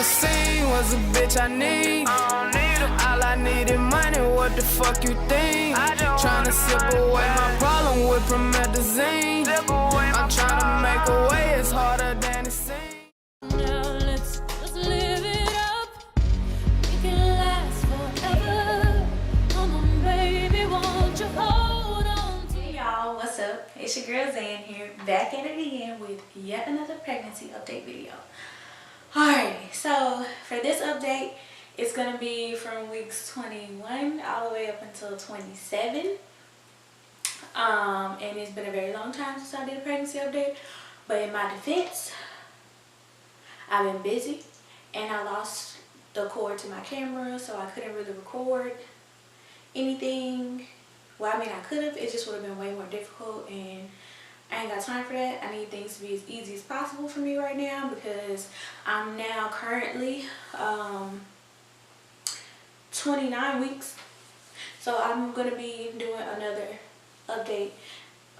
never seen was a bitch I need. All I needed money, what the fuck you think? Tryna sip away my problem with promethazine. I'm tryna make a way, it's harder than it seems. Now let's live it up. We can last forever. Come on, baby, won't you hold on to Hey y'all, what's up? It's your girl Zan here, back at it again with yet another pregnancy update video. Alrighty, so for this update, it's gonna be from weeks 21 all the way up until 27. And it's been a very long time since I did a pregnancy update, but in my defense, I've been busy and I lost the cord to my camera, so I couldn't really record anything. Well, I mean, I could have, it just would have been way more difficult, and I ain't got time for that. I need things to be as easy as possible for me right now because I'm now currently 29 weeks. So I'm going to be doing another update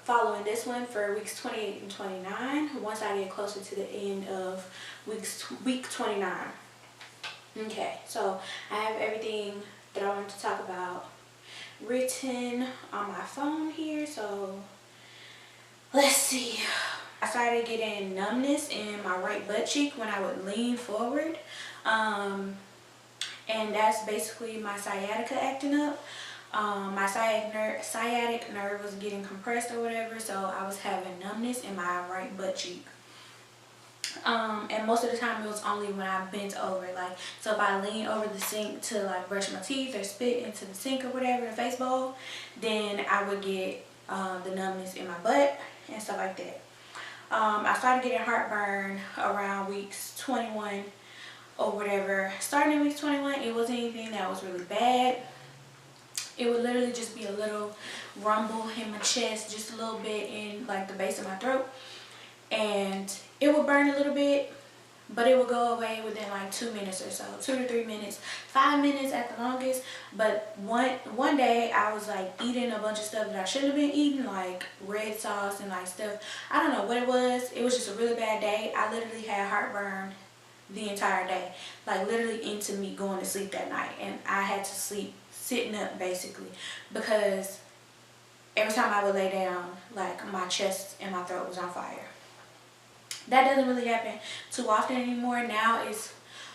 following this one for weeks 28 and 29 once I get closer to the end of week 29. Okay, so I have everything that I wanted to talk about written on my phone here, so let's see. I started getting numbness in my right butt cheek when I would lean forward, and that's basically my sciatica acting up. My sciatic nerve was getting compressed or whatever, so I was having numbness in my right butt cheek. And most of the time it was only when I bent over, like, so if I lean over the sink to like brush my teeth or spit into the sink or whatever, the face bowl, then I would get the numbness in my butt and stuff like that. I started getting heartburn around weeks 21 or whatever. Starting in weeks 21, it wasn't anything that was really bad. It would literally just be a little rumble in my chest, just a little bit in like the base of my throat, and it would burn a little bit, but it would go away within like 2 minutes or so, 2 to 3 minutes, 5 minutes at the longest. But one day I was like eating a bunch of stuff that I shouldn't have been eating, like red sauce and like stuff. I don't know what it was. It was just a really bad day. I literally had heartburn the entire day, like literally into me going to sleep that night, and I had to sleep sitting up basically because every time I would lay down, like my chest and my throat was on fire. That doesn't really happen too often anymore. Now it's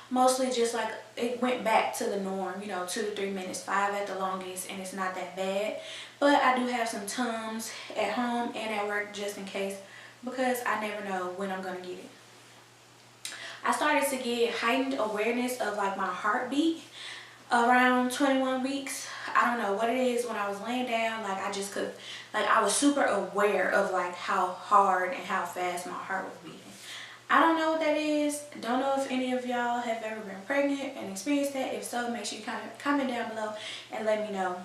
mostly just like it went back to the norm, you know, 2 to 3 minutes, 5 at the longest, and it's not that bad. But I do have some Tums at home and at work just in case, because I never know when I'm gonna get it. I started to get heightened awareness of like my heartbeat around 21 weeks. I don't know what it is. When I was laying down, like I just could, like I was super aware of like how hard and how fast my heart was beating. I don't know what that is. Don't know if any of y'all have ever been pregnant and experienced that. If so, make sure you comment down below and let me know.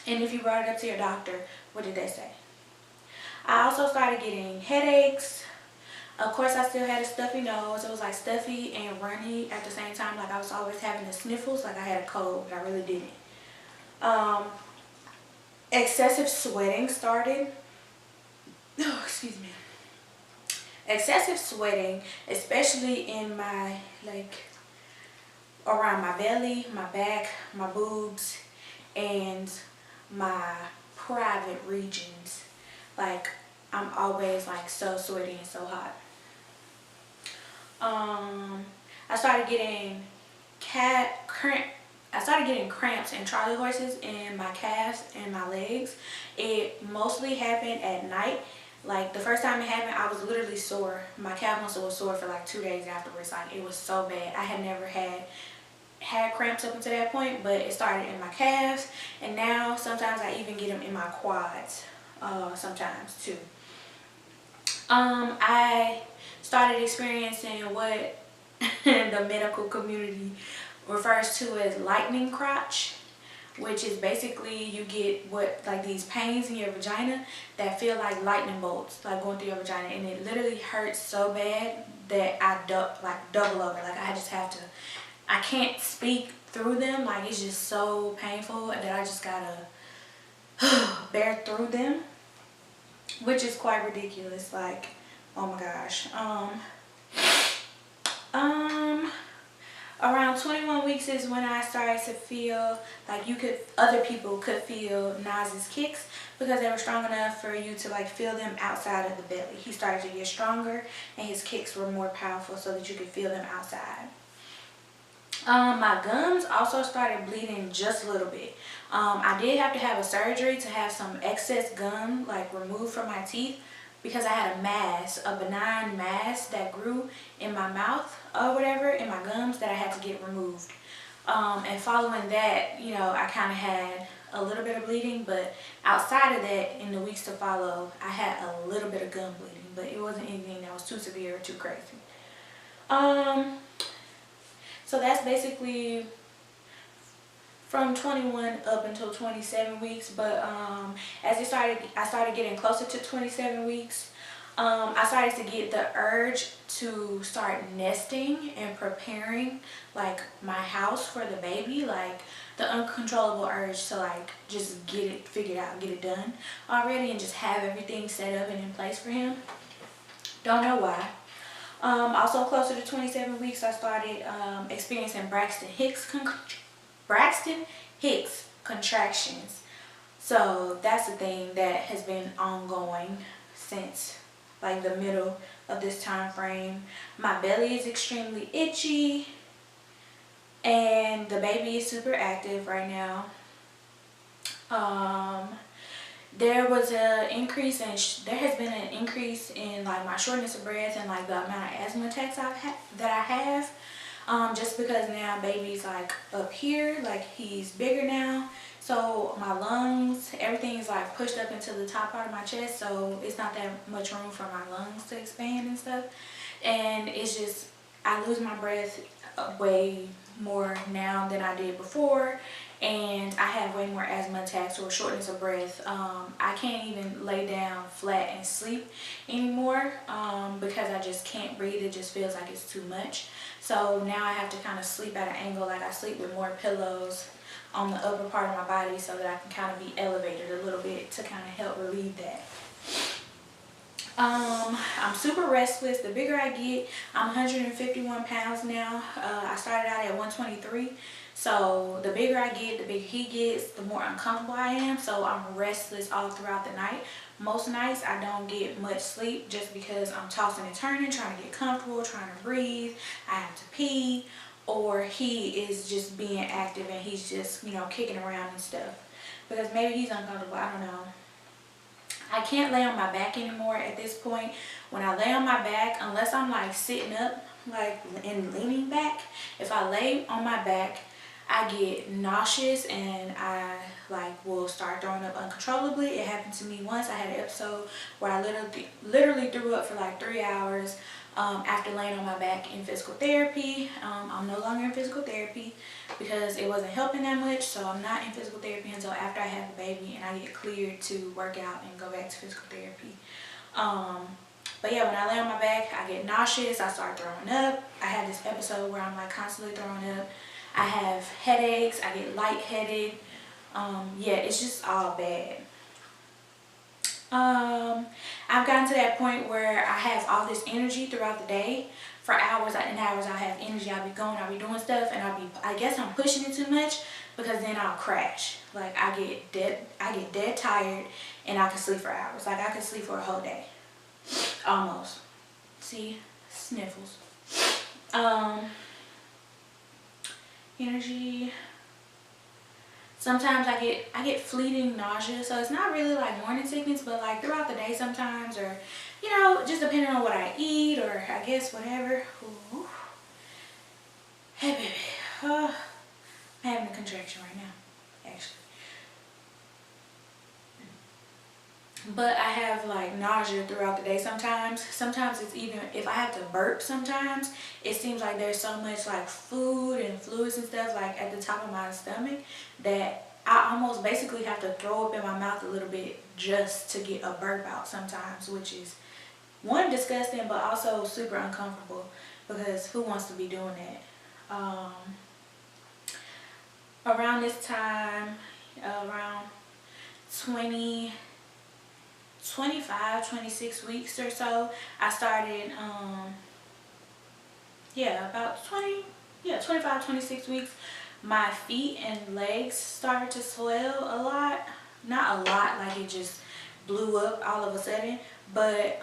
And if you brought it up to your doctor, what did they say? I also started getting headaches. Of course, I still had a stuffy nose. It was like stuffy and runny at the same time. Like I was always having the sniffles, like I had a cold, but I really didn't. Excessive sweating started. Oh, excuse me. Excessive sweating, especially in my, like, around my belly, my back, my boobs, and my private regions. Like, I'm always like so sweaty and so hot. I started getting cramps and Charlie horses in my calves and my legs. It mostly happened at night. Like the first time it happened, I was literally sore. My calf muscle was sore for like 2 days afterwards. Like it was so bad. I had never had cramps up until that point, but it started in my calves, and now sometimes I even get them in my quads sometimes too. I started experiencing what the medical community refers to as lightning crotch, which is basically you get what, like these pains in your vagina that feel like lightning bolts, like going through your vagina, and it literally hurts so bad that I double over. Like I can't speak through them. Like it's just so painful that I just gotta bear through them, which is quite ridiculous. Like, oh my gosh. weeks is when I started to feel like other people could feel Nas's kicks because they were strong enough for you to like feel them outside of the belly. He started to get stronger and his kicks were more powerful so that you could feel them outside. My gums also started bleeding just a little bit. I did have to have a surgery to have some excess gum like removed from my teeth because I had a benign mass that grew in my mouth or whatever, in my gums, that I had to get removed. And following that, you know, I kind of had a little bit of bleeding, but outside of that, in the weeks to follow, I had a little bit of gum bleeding, but it wasn't anything that was too severe or too crazy. So that's basically from 21 up until 27 weeks, but as I started getting closer to 27 weeks, I started to get the urge to start nesting and preparing like my house for the baby, like the uncontrollable urge to like just get it figured out, get it done already, and just have everything set up and in place for him. Don't know why. Also closer to 27 weeks, I started experiencing Braxton Hicks contractions. So that's the thing that has been ongoing since like the middle of this time frame. My belly is extremely itchy and the baby is super active right now. There has been an increase in like my shortness of breath and like the amount of asthma attacks that I have, just because now baby's like up here, like he's bigger now, so my lungs, everything is like pushed up into the top part of my chest, so it's not that much room for my lungs to expand and stuff, and it's just, I lose my breath way more now than I did before, and I have way more asthma attacks or shortness of breath. I can't even lay down flat and sleep anymore because I just can't breathe. It just feels like it's too much. So now I have to kind of sleep at an angle, like I sleep with more pillows on the upper part of my body so that I can kind of be elevated a little bit to kind of help relieve that. I'm super restless. The bigger I get, I'm 151 pounds now. I started out at 123. So the bigger I get, the bigger he gets, the more uncomfortable I am. So I'm restless all throughout the night. Most nights I don't get much sleep just because I'm tossing and turning, trying to get comfortable, trying to breathe. I have to pee, or he is just being active and he's just, you know, kicking around and stuff. Because maybe he's uncomfortable, I don't know. I can't lay on my back anymore at this point. When I lay on my back, unless I'm like sitting up, like and leaning back, if I lay on my back, I get nauseous and I like will start throwing up uncontrollably. It happened to me once. I had an episode where I literally threw up for like 3 hours after laying on my back in physical therapy. I'm no longer in physical therapy because it wasn't helping that much, so I'm not in physical therapy until after I have the baby and I get cleared to work out and go back to physical therapy. But yeah, when I lay on my back, I get nauseous, I start throwing up. I had this episode where I'm like constantly throwing up. I have headaches, I get lightheaded. Yeah, it's just all bad. I've gotten to that point where I have all this energy throughout the day. For hours and hours I have energy. I'll be going, I'll be doing stuff, and I guess I'm pushing it too much because then I'll crash. Like I get dead tired and I can sleep for hours. Like I can sleep for a whole day. Almost. See? Sniffles. Energy. Sometimes I get fleeting nausea, so it's not really like morning sickness, but like throughout the day sometimes, or you know, just depending on what I eat, or I guess whatever. Ooh. Hey baby, I'm having a contraction right now, actually. But I have like nausea throughout the day sometimes. Sometimes it's even, if I have to burp sometimes, it seems like there's so much like food and fluids and stuff like at the top of my stomach that I almost basically have to throw up in my mouth a little bit just to get a burp out sometimes, which is one, disgusting, but also super uncomfortable because who wants to be doing that? Around this time, around 25, 26 weeks or so, I started, yeah, about 25, 26 weeks, my feet and legs started to swell a lot. Not a lot, like it just blew up all of a sudden, but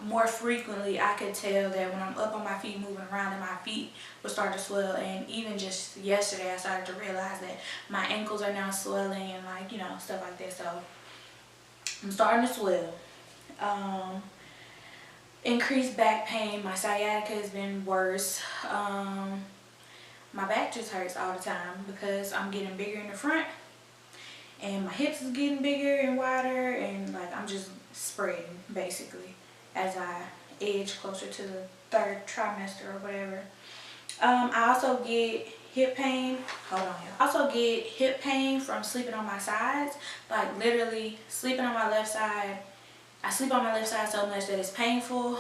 more frequently I could tell that when I'm up on my feet moving around, and my feet would start to swell. And even just yesterday I started to realize that my ankles are now swelling and, like, you know, stuff like that. So I'm starting to swell. Increased back pain. My sciatica has been worse. My back just hurts all the time because I'm getting bigger in the front, and my hips is getting bigger and wider, and like I'm just spreading basically as I edge closer to the 3rd trimester or whatever. I also get hip pain. Hold on, y'all. I also get hip pain from sleeping on my sides. Like literally sleeping on my left side. I sleep on my left side so much that it's painful.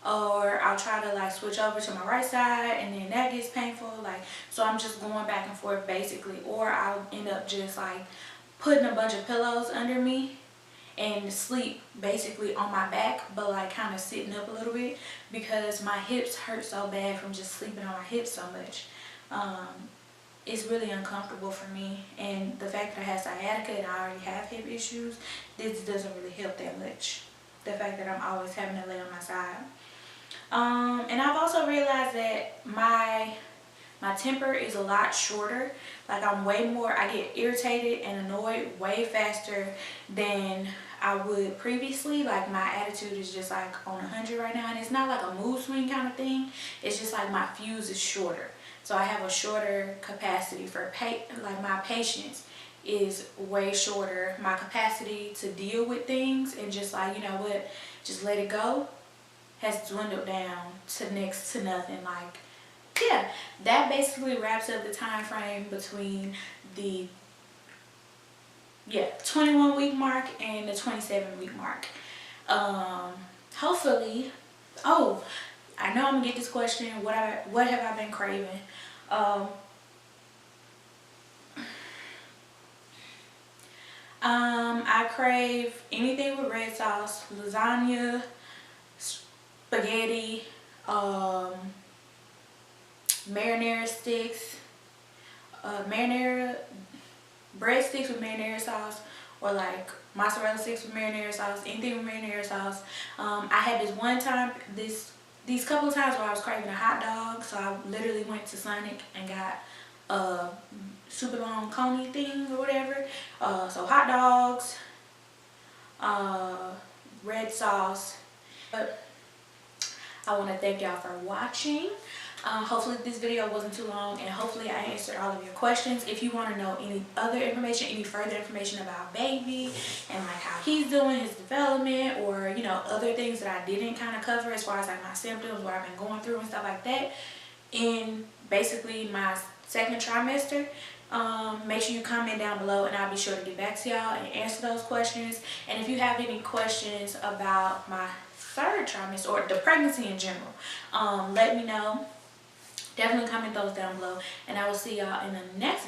Or I'll try to like switch over to my right side and then that gets painful. Like, so I'm just going back and forth basically. Or I'll end up just like putting a bunch of pillows under me and sleep basically on my back, but like kind of sitting up a little bit because my hips hurt so bad from just sleeping on my hips so much. It's really uncomfortable for me, and the fact that I have sciatica and I already have hip issues, this doesn't really help that much. The fact that I'm always having to lay on my side. And I've also realized that my temper is a lot shorter. Like I'm way more, I get irritated and annoyed way faster than I would previously. Like my attitude is just like on 100 right now, and it's not like a mood swing kind of thing. It's just like my fuse is shorter. So I have a shorter capacity for like my patience is way shorter. My capacity to deal with things and just like, you know what, just let it go has dwindled down to next to nothing. Like, yeah, that basically wraps up the time frame between the 21 week mark and the 27 week mark. Hopefully, oh, I know I'm gonna get this question, what have I been craving? I crave anything with red sauce, lasagna, spaghetti, marinara sticks, marinara breadsticks with marinara sauce, or like mozzarella sticks with marinara sauce, anything with marinara sauce. I had this one time, these couple of times where I was craving a hot dog, so I literally went to Sonic and got a super long coney thing or whatever. So hot dogs, red sauce. But I want to thank y'all for watching. Hopefully this video wasn't too long, and hopefully I answered all of your questions. If you want to know any other information, any further information about baby and like how he's doing, his development, or you know, other things that I didn't kind of cover as far as like my symptoms, what I've been going through and stuff like that in basically my 2nd trimester, make sure you comment down below and I'll be sure to get back to y'all and answer those questions. And if you have any questions about my 3rd trimester or the pregnancy in general, let me know. Definitely comment those down below, and I will see y'all in the next